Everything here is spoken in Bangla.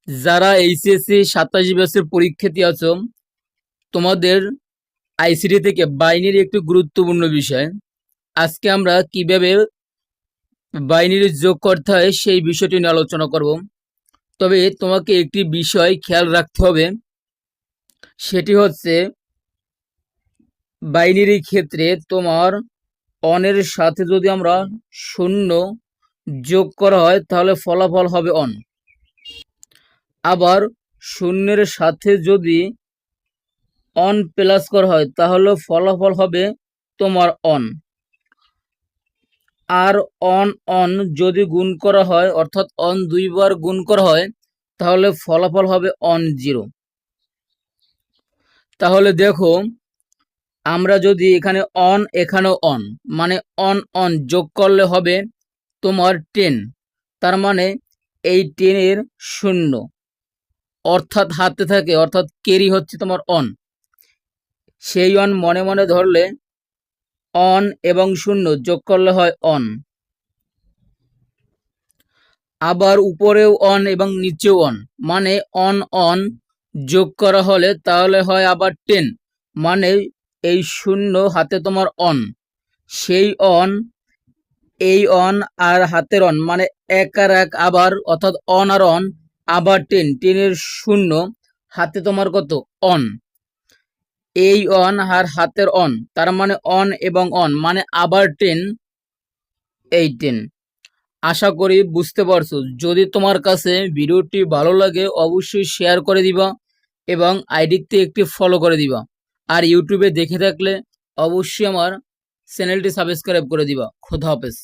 যারা এইচএসসি 27 ব্যাচের পরীক্ষার্থী আছো, তোমাদের আইসিটি থেকে বাইনারি একটি গুরুত্বপূর্ণ বিষয়। আজকে আমরা কিভাবে বাইনারি যোগ করতে হয় সেই বিষয়টি নিয়ে আলোচনা করব। তবে তোমাকে একটি বিষয় খেয়াল রাখতে হবে, সেটি হচ্ছে বাইনারি ক্ষেত্রে তোমার অনের সাথে যদি আমরা শূন্য যোগ করা হয় তাহলে ফলাফল হবে অন। আবার শূন্যের সাথে যদি অন প্লাস করা হয় তাহলে ফলাফল হবে তোমার অন। আর অন অন যদি গুণ করা হয়, অর্থাৎ অন দুইবার গুণ করা হয়, তাহলে ফলাফল হবে অন জিরো। তাহলে দেখো, আমরা যদি এখানে অন এখানেও অন, মানে অন অন যোগ করলে হবে তোমার 10। তার মানে এই 10-এর শূন্য অর্থাৎ হাতে থাকে, অর্থাৎ ক্যারি হচ্ছে তোমার অন। সেই অন মনে মনে ধরলে অন এবং শূন্য যোগ করলে হয় অন। আবার উপরেও অন এবং নিচেও অন, মানে অন অন যোগ করা হলে তাহলে হয় আবার 10, মানে এই শূন্য হাতে তোমার অন। সেই অন, এই অন আর হাতের অন, মানে এক আর এক আবার, অর্থাৎ অন আর অন আবার 10-এর শূন্য হাতে তোমার কত অন। এই অন আর হাতের অন, তার মানে অন এবং অন, মানে আবার 10, এই 10। আশা করি বুঝতে পারছো। যদি তোমার কাছে ভিডিওটি ভালো লাগে অবশ্যই শেয়ার করে দিবা এবং আইডিতে একটি ফলো করে দিবা। আর ইউটিউবে দেখে থাকলে অবশ্যই আমার চ্যানেলটি সাবস্ক্রাইব করে দিবা। খোদা হাফেজ।